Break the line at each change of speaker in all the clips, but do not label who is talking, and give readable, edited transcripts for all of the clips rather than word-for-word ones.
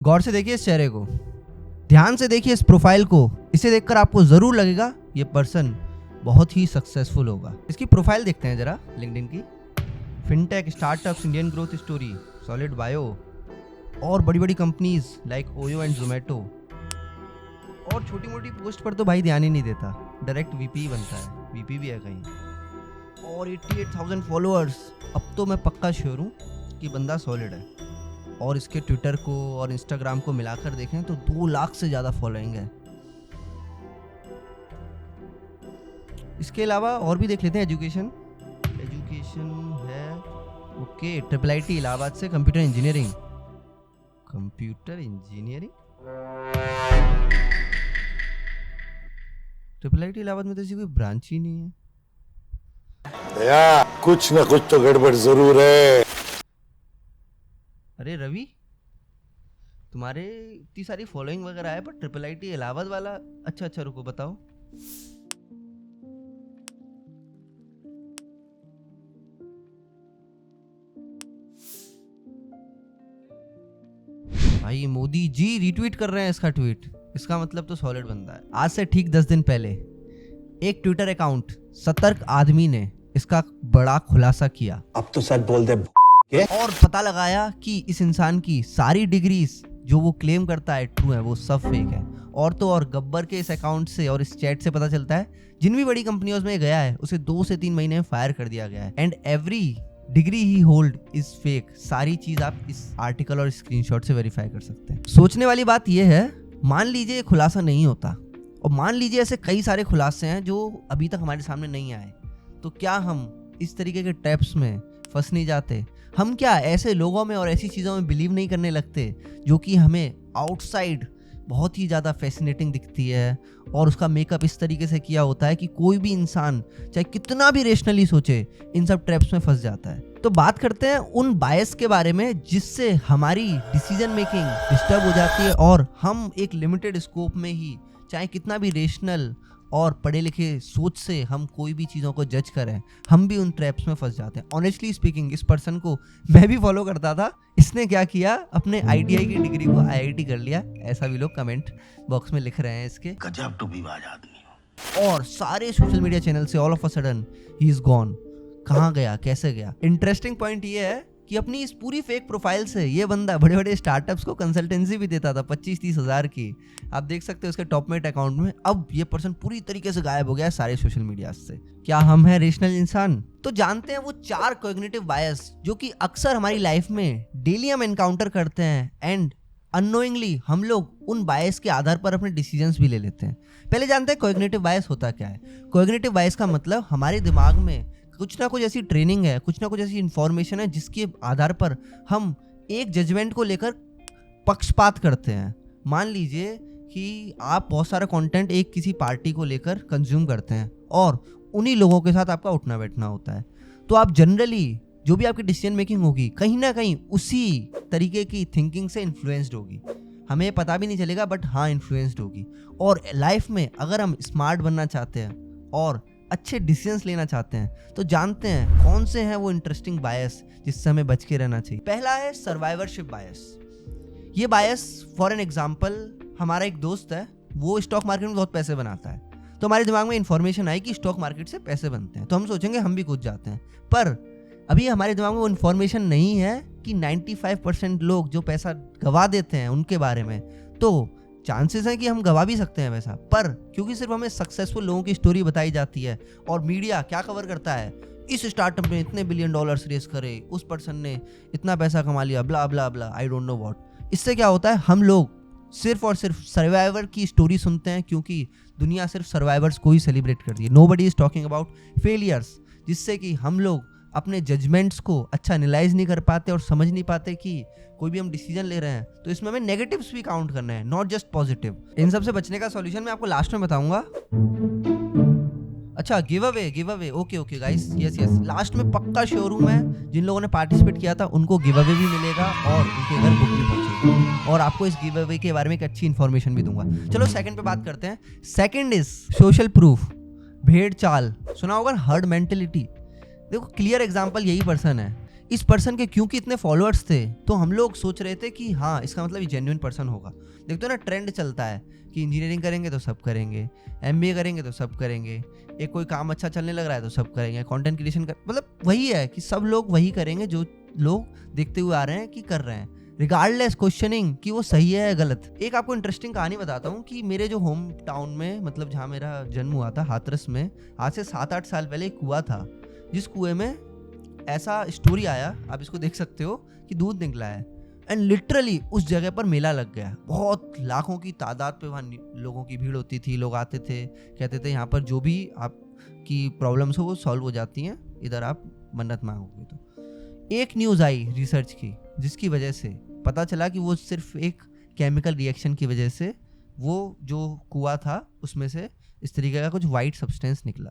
गौर से देखिए इस चेहरे को, ध्यान से देखिए इस प्रोफाइल को। इसे देखकर आपको जरूर लगेगा ये पर्सन बहुत ही सक्सेसफुल होगा। इसकी प्रोफाइल देखते हैं जरा लिंक्डइन की। Fintech, startups, Indian growth story, solid bio और बड़ी बड़ी companies like OYO and Zomato. और छोटी मोटी पोस्ट पर तो भाई ध्यान ही नहीं देता, डायरेक्ट वीपी बनता है, वीपी भी है कहीं। और 88,000 फॉलोअर्स। अब तो मैं पक्का श्योर हूँ कि बंदा सॉलिड है। और इसके ट्विटर को और इंस्टाग्राम को मिलाकर देखें तो 2 लाख से ज़्यादा फॉलोइंग है। इसके अलावा और भी देख लेते हैं। एजुकेशन है ओके, IIIT इलाहाबाद से कंप्यूटर इंजीनियरिंग। IIIT इलाहाबाद में तो ऐसी कोई ब्रांच ही नहीं है।
दया, कुछ ना कुछ तो गड़बड़ जरूर है।
अरे रवि, तुम्हारे इतनी सारी फॉलोइंग वगैरह है पर IIIT इलाहाबाद वाला। अच्छा रुको बताओ। भाई मोदी जी रीट्वीट कर रहे हैं इसका ट्वीट। इसका मतलब तो सॉलिड बंदा है। आज से ठीक 10 दिन पहले एक ट्विटर अकाउंट सतर्क आदमी ने इसका बड़ा खुलासा किया।
अब तो सच बोल दे
और पता लगाया कि इस इंसान की सारी डिग्रीज जो वो क्लेम करता है ट्रू है, वो सब फेक है। और तो और गब्बर के इस अकाउंट से और इस चैट से पता चलता है जिन भी बड़ी कंपनियों में गया है उसे 2 से 3 महीने में फायर कर दिया गया है। And every degree he hold is fake. सारी चीज आप इस आर्टिकल और स्क्रीनशॉट से वेरीफाई कर सकते हैं। सोचने वाली बात यह है, मान लीजिए ये खुलासा नहीं होता और मान लीजिए ऐसे कई सारे खुलासे हैं जो अभी तक हमारे सामने नहीं आए, तो क्या हम इस तरीके के ट्रैप्स में फंस नहीं जाते? हम क्या ऐसे लोगों में और ऐसी चीज़ों में बिलीव नहीं करने लगते जो कि हमें आउटसाइड बहुत ही ज़्यादा फैसिनेटिंग दिखती है और उसका मेकअप इस तरीके से किया होता है कि कोई भी इंसान चाहे कितना भी रेशनली सोचे इन सब ट्रैप्स में फंस जाता है। तो बात करते हैं उन बायस के बारे में जिससे हमारी डिसीजन मेकिंग डिस्टर्ब हो जाती है और हम एक लिमिटेड स्कोप में ही चाहे कितना भी रेशनल और पढ़े लिखे सोच से हम कोई भी चीज़ों को जज करें, हम भी उन ट्रैप्स में फंस जाते हैं। ऑनेस्टली स्पीकिंग इस पर्सन को मैं भी फॉलो करता था। इसने क्या किया, अपने ITI की डिग्री को IIT कर लिया, ऐसा भी लोग कमेंट बॉक्स में लिख रहे हैं इसके।
गजब टूबीबाज आदमी।
और सारे सोशल मीडिया चैनल से all of a sudden he is gone. कहाँ गया, कैसे गया? इंटरेस्टिंग पॉइंट ये है कि अपनी इस पूरी फेक प्रोफाइल से ये बंदा बड़े बड़े स्टार्टअप्स को कंसल्टेंसी भी देता था 25-30 हज़ार की। आप देख सकते हो उसके टॉपमेट अकाउंट में। अब ये पर्सन पूरी तरीके से गायब हो गया है सारे सोशल मीडिया से। क्या हम हैं रेशनल इंसान? तो जानते हैं वो 4 कॉग्निटिव बायस जो कि अक्सर हमारी लाइफ में डेली हम एनकाउंटर करते हैं एंड अननोइंगली हम लोग उन बायस के आधार पर अपने डिसीजंस भी ले लेते हैं। पहले जानते हैं कॉग्निटिव बायस होता क्या है। कॉग्निटिव बायस का मतलब हमारे दिमाग में कुछ ना कुछ ऐसी ट्रेनिंग है, कुछ ना कुछ ऐसी इंफॉर्मेशन है जिसके आधार पर हम एक जजमेंट को लेकर पक्षपात करते हैं। मान लीजिए कि आप बहुत सारा कंटेंट एक किसी पार्टी को लेकर कंज्यूम करते हैं और उन्हीं लोगों के साथ आपका उठना बैठना होता है, तो आप जनरली जो भी आपकी डिसीजन मेकिंग होगी कहीं ना कहीं उसी तरीके की थिंकिंग से इन्फ्लुएंस्ड होगी। हमें पता भी नहीं चलेगा बट हाँ इन्फ्लुएंस्ड होगी। और लाइफ में अगर हम स्मार्ट बनना चाहते हैं और अच्छे डिसीजंस लेना चाहते हैं तो जानते हैं कौन से हैं वो इंटरेस्टिंग बायस जिससे हमें बच के रहना चाहिए। पहला है सर्वाइवरशिप बायस। ये बायस फॉर एन एग्जांपल, हमारा एक दोस्त है, वो स्टॉक मार्केट में बहुत पैसे बनाता है, तो हमारे दिमाग में इंफॉर्मेशन आई कि स्टॉक मार्केट से पैसे बनते हैं, तो हम सोचेंगे हम भी कूद जाते हैं। पर अभी हमारे दिमाग में वो इन्फॉर्मेशन नहीं है कि 95% लोग जो पैसा गवा देते हैं उनके बारे में। तो चांसेस हैं कि हम गवा भी सकते हैं पैसा, पर क्योंकि सिर्फ हमें सक्सेसफुल लोगों की स्टोरी बताई जाती है और मीडिया क्या कवर करता है, इस स्टार्टअप ने इतने $1 बिलियन रेस करे, उस पर्सन ने इतना पैसा कमा लिया, ब्ला ब्ला ब्ला, आई डोंट नो व्हाट। इससे क्या होता है, हम लोग सिर्फ और सिर्फ सर्वाइवर की स्टोरी सुनते हैं क्योंकि दुनिया सिर्फ सर्वाइवर्स को ही सेलिब्रेट करती है। Nobody is talking about failures, जिससे कि हम लोग अपने जजमेंट्स को अच्छा एनालाइज नहीं कर पाते और समझ नहीं पाते कि कोई भी हम डिसीजन ले रहे हैं तो इसमें हमें नेगेटिव्स भी काउंट करना है, नॉट जस्ट पॉजिटिव। इन सब से बचने का सॉल्यूशन मैं आपको लास्ट में बताऊंगा। अच्छा, give away okay guys, yes last में पक्का श्योर हूं मैं, जिन लोगों ने पार्टिसिपेट किया था उनको गिव अवे भी मिलेगा और उनके घर बुक भी पहुंचेगी और आपको इस गिव अवे के बारे में एक अच्छी इन्फॉर्मेशन भी दूंगा। चलो सेकंड पे बात करते हैं। सेकंड इज सोशल प्रूफ, भेड़ चाल। सुना होगा हर्ड मेंटेलिटी। देखो क्लियर एग्जांपल यही पर्सन है। इस पर्सन के क्योंकि इतने फॉलोअर्स थे तो हम लोग सोच रहे थे कि हाँ इसका मतलब ये जेन्युइन पर्सन होगा। देखते हो ना ट्रेंड चलता है कि इंजीनियरिंग करेंगे तो सब करेंगे, MBA करेंगे तो सब करेंगे, एक कोई काम अच्छा चलने लग रहा है तो सब करेंगे, कंटेंट क्रिएशन कर, मतलब वही है कि सब लोग वही करेंगे जो लोग देखते हुए आ रहे हैं कि कर रहे हैं, रिगार्डलेस क्वेश्चनिंग कि वो सही है या गलत। एक आपको इंटरेस्टिंग कहानी बताता हूँ कि मेरे जो होम टाउन में, मतलब जहाँ मेरा जन्म हुआ था, हाथरस में, आज से 7-8 साल पहले एक कुआं था, जिस कुएं में ऐसा स्टोरी आया, आप इसको देख सकते हो, कि दूध निकला है एंड लिटरली उस जगह पर मेला लग गया। बहुत लाखों की तादाद पे वहाँ लोगों की भीड़ होती थी, लोग आते थे, कहते थे यहाँ पर जो भी आपकी प्रॉब्लम्स हो वो सॉल्व हो जाती हैं, इधर आप मन्नत मांगोगे तो। एक न्यूज़ आई रिसर्च की जिसकी वजह से पता चला कि वो सिर्फ एक केमिकल रिएक्शन की वजह से वो जो कुआं था उसमें से इस तरीके का कुछ वाइट सब्सटेंस निकला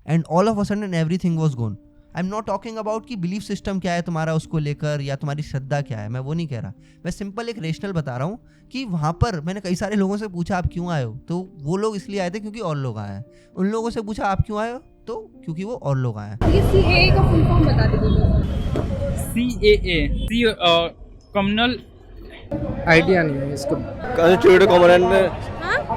and all of a sudden everything was gone. I am not talking about कि बिलीफ सिस्टम क्या है तुम्हारा उसको लेकर या तुम्हारी श्रद्धा क्या है, मैं वो नहीं कह रहा, मैं सिंपल एक रेशनल बता रहा हूँ कि वहाँ पर मैंने कई सारे लोगों से पूछा आप क्यों आए हो, तो वो लोग इसलिए आए थे क्योंकि और लोग आए हैं। उन लोगों से पूछा आप क्यों आए हो, तो क्योंकि वो और लोग आए हैं।
ये CAA का फुल फॉर्म बता दीजिए।
CAA कम्युनल
आइडिया नहीं है इसको।
कॉन्स्टिट्यूटेड कॉमन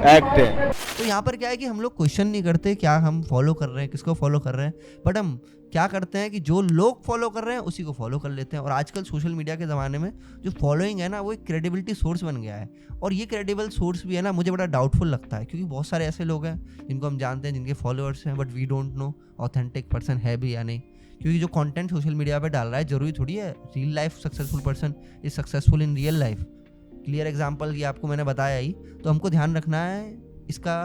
एक्ट है।
तो यहाँ पर क्या है कि हम लोग क्वेश्चन नहीं करते क्या हम फॉलो कर रहे हैं, किसको फॉलो कर रहे हैं, बट हम क्या करते हैं कि जो लोग फॉलो कर रहे हैं उसी को फॉलो कर लेते हैं। और आजकल सोशल मीडिया के ज़माने में जो फॉलोइंग है ना वो एक क्रेडिबिलिटी सोर्स बन गया है, और ये क्रेडिबल सोर्स भी है ना मुझे बड़ा डाउटफुल लगता है, क्योंकि बहुत सारे ऐसे लोग हैं जिनको हम जानते हैं जिनके फॉलोअर्स हैं, but we don't know authentic person है भी या नहीं, क्योंकि जो कंटेंट सोशल मीडिया पे डाल रहा है जरूरी थोड़ी है real life successful person is successful in real life. Clear example की आपको मैंने बताया ही, तो हमको ध्यान रखना है इसका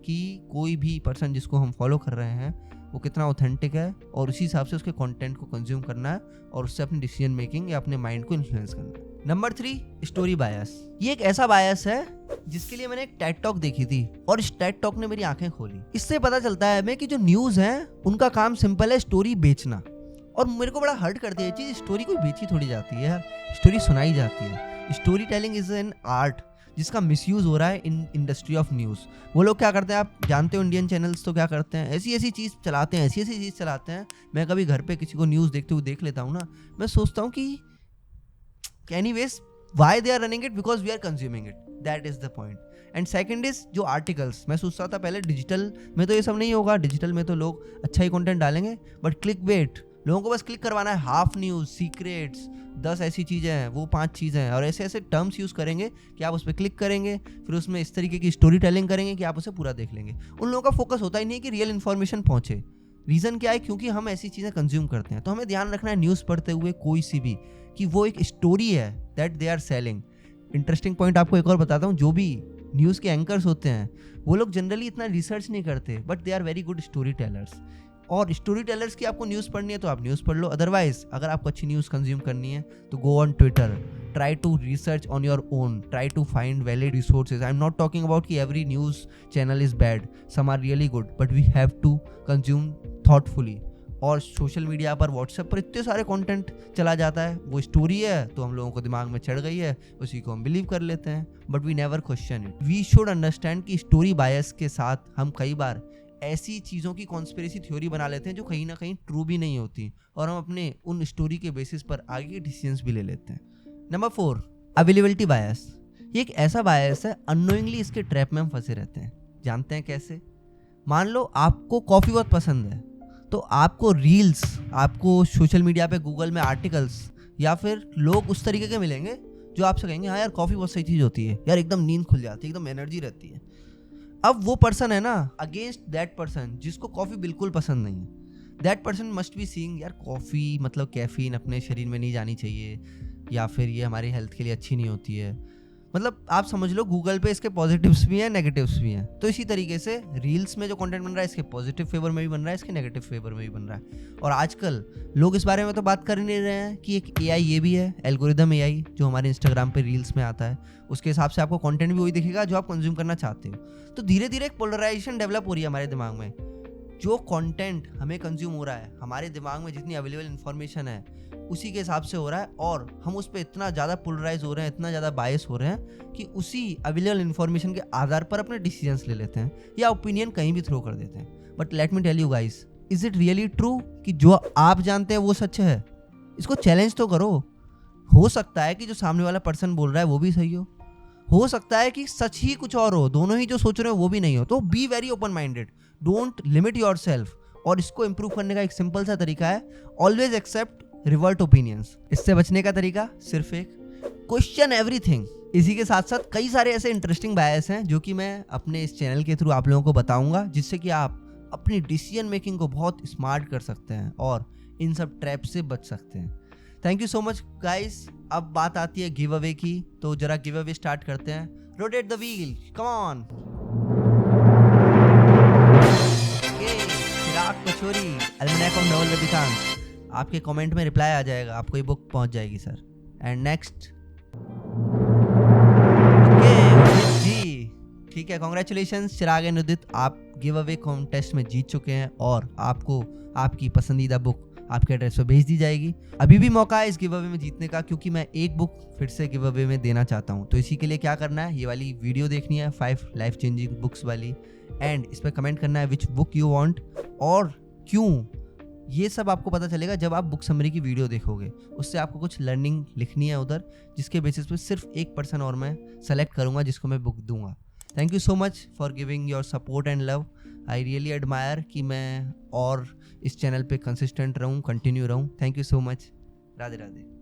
कि कोई भी पर्सन जिसको हम फॉलो कर रहे हैं वो कितना ऑथेंटिक है, और उसी हिसाब से उसके कंटेंट को कंज्यूम करना है और उससे अपनी डिसीजन मेकिंग या अपने माइंड को इन्फ्लुएंस करना है। नंबर 3, स्टोरी बायस। ये एक ऐसा बायस है जिसके लिए मैंने एक टेड टॉक देखी थी और इस टेड टॉक ने मेरी आंखें खोली। इससे पता चलता है हमें कि जो न्यूज़ है उनका काम सिंपल है, स्टोरी बेचना। और मेरे को बड़ा हर्ट कर दिया ये चीज़, स्टोरी कोई बेची थोड़ी जाती है यार, स्टोरी सुनाई जाती है। Story telling is an art जिसका मिसयूज हो रहा है इन इंडस्ट्री ऑफ न्यूज़। वो लोग क्या करते हैं, आप जानते हो इंडियन चैनल्स तो क्या करते हैं, ऐसी ऐसी चीज़ चलाते हैं, ऐसी ऐसी चीज़ चलाते हैं। मैं कभी घर पे किसी को न्यूज़ देखते हुए देख लेता हूँ ना, मैं सोचता हूँ कि anyways why they are running it, because we are consuming it, that is the point. And second is जो आर्टिकल्स, मैं सोचता था पहले डिजिटल में तो ये सब नहीं होगा, डिजिटल में तो लोग अच्छा ही कंटेंट डालेंगे, बट क्लिक बेट, लोगों को बस क्लिक करवाना है, हाफ न्यूज़, सीक्रेट्स, 10 ऐसी चीज़ें हैं, वो 5 चीज़ें हैं, और ऐसे ऐसे टर्म्स यूज़ करेंगे कि आप उस पर क्लिक करेंगे, फिर उसमें इस तरीके की स्टोरी टेलिंग करेंगे कि आप उसे पूरा देख लेंगे। उन लोगों का फोकस होता ही नहीं है कि रियल इन्फॉर्मेशन पहुँचे। रीज़न क्या है, क्योंकि हम ऐसी चीज़ें कंज्यूम करते हैं। तो हमें ध्यान रखना है न्यूज़ पढ़ते हुए कोई सी भी कि वो एक स्टोरी है that they are selling. Interesting point आपको एक और बताता हूँ, जो भी न्यूज़ के एंकर्स होते हैं वो लोग जनरली इतना रिसर्च नहीं करते, but they are very good story tellers. और स्टोरी टेलर्स की आपको न्यूज़ पढ़नी है तो आप न्यूज़ पढ़ लो, अदरवाइज अगर आपको अच्छी न्यूज़ कंज्यूम करनी है तो go on Twitter, try to research on your own, try to find valid resources. I am not talking about कि every news channel is bad, some are really good, but we have to consume thoughtfully. और social media पर, WhatsApp पर इतने सारे content चला जाता है, वो स्टोरी है तो हम लोगों को दिमाग में चढ़ गई है, उसी को हम बिलीव कर लेते हैं, but we never question it. We should understand कि स्टोरी बायस के साथ हम कई बार ऐसी चीज़ों की कॉन्स्पिरेसी थ्योरी बना लेते हैं जो कहीं ना कहीं ट्रू भी नहीं होती, और हम अपने उन स्टोरी के बेसिस पर आगे के डिसीजंस भी ले लेते हैं। नंबर 4, अवेलेबिलिटी बायस। ये एक ऐसा बायस है, अननोइंगली इसके ट्रैप में हम फंसे रहते हैं। जानते हैं कैसे? मान लो आपको कॉफ़ी बहुत पसंद है, तो आपको रील्स, आपको सोशल मीडिया पे, गूगल में आर्टिकल्स, या फिर लोग उस तरीके के मिलेंगे जो आपसे कहेंगे हाँ यार कॉफ़ी बहुत सही चीज़ होती है यार, एकदम नींद खुल जाती है, एकदम एनर्जी रहती है। अब वो पर्सन है ना अगेंस्ट दैट पर्सन जिसको कॉफ़ी बिल्कुल पसंद नहीं है, that person must be seeing यार कॉफ़ी मतलब कैफीन अपने शरीर में नहीं जानी चाहिए, या फिर ये हमारी हेल्थ के लिए अच्छी नहीं होती है। मतलब आप समझ लो गूगल पे इसके पॉजिटिव्स भी हैं, नेगेटिव्स भी हैं। तो इसी तरीके से रील्स में जो कंटेंट बन रहा है इसके पॉजिटिव फेवर में भी बन रहा है, इसके नेगेटिव फेवर में भी बन रहा है। और आजकल लोग इस बारे में तो बात कर ही नहीं रहे हैं कि एक AI ये भी है, एल्गोरिदम AI, जो हमारे इंस्टाग्राम पे रील्स में आता है, उसके हिसाब से आपको कंटेंट भी वही दिखेगा जो आप कंज्यूम करना चाहते हो। तो धीरे धीरे एक पोलराइजेशन डेवलप हो रही है हमारे दिमाग में। जो कंटेंट हमें कंज्यूम हो रहा है, हमारे दिमाग में जितनी अवेलेबल इन्फॉर्मेशन है उसी के हिसाब से हो रहा है, और हम उस पर इतना ज़्यादा पोलराइज हो रहे हैं, इतना ज़्यादा बायस हो रहे हैं कि उसी अवेलेबल इन्फॉर्मेशन के आधार पर अपने डिसीजंस ले लेते हैं या ओपिनियन कहीं भी थ्रो कर देते हैं। But let me tell you guys, is it really true कि जो आप जानते हैं वो सच है? इसको चैलेंज तो करो। हो सकता है कि जो सामने वाला पर्सन बोल रहा है वो भी सही हो सकता है कि सच ही कुछ और हो, दोनों ही जो सोच रहे हो वो भी नहीं हो। तो be very open minded, don't limit yourself. और इसको इंप्रूव करने का एक सिंपल सा तरीका है, ऑलवेज एक्सेप्ट रिवर्ट ओपिनियंस। इससे बचने का तरीका सिर्फ एक, क्वेश्चन एवरीथिंग। इसी के साथ साथ कई सारे ऐसे इंटरेस्टिंग बायस हैं जो कि मैं अपने इस चैनल के थ्रू आप लोगों को बताऊंगा, जिससे कि आप अपनी डिसीजन मेकिंग को बहुत स्मार्ट कर सकते हैं और इन सब ट्रैप से बच सकते हैं। Thank you so much guys. अब बात आती है गिव अवे की, तो जरा गिव अवे स्टार्ट करते हैं। Rotate the wheel, come on. Chirag Pachori, almanack Naval Ravikant, आपके कमेंट में रिप्लाई आ जाएगा, आपको ये बुक पहुंच जाएगी सर। एंड नेक्स्ट, ओके जी, ठीक है, कॉन्ग्रेचुलेशंस चिराग एंड उदित, आप गिव अवे कॉन्टेस्ट में जीत चुके हैं और आपको आपकी पसंदीदा बुक आपके एड्रेस पर भेज दी जाएगी। अभी भी मौका है इस गिव अवे में जीतने का, क्योंकि मैं एक बुक फिर से गिव अवे में देना चाहता हूँ। तो इसी के लिए क्या करना है, ये वाली वीडियो देखनी है 5 लाइफ चेंजिंग बुक्स वाली, एंड इस पर कमेंट करना है विच बुक यू वांट और क्यों। ये सब आपको पता चलेगा जब आप बुक समरी की वीडियो देखोगे। उससे आपको कुछ लर्निंग लिखनी है उधर, जिसके बेसिस पे सिर्फ एक पर्सन और मैं सेलेक्ट करूँगा जिसको मैं बुक दूंगा। Thank you so much for giving your support and love. I really admire कि मैं और इस चैनल पे कंसिस्टेंट रहूं, कंटिन्यू रहूं। Thank you so much. Radhe Radhe.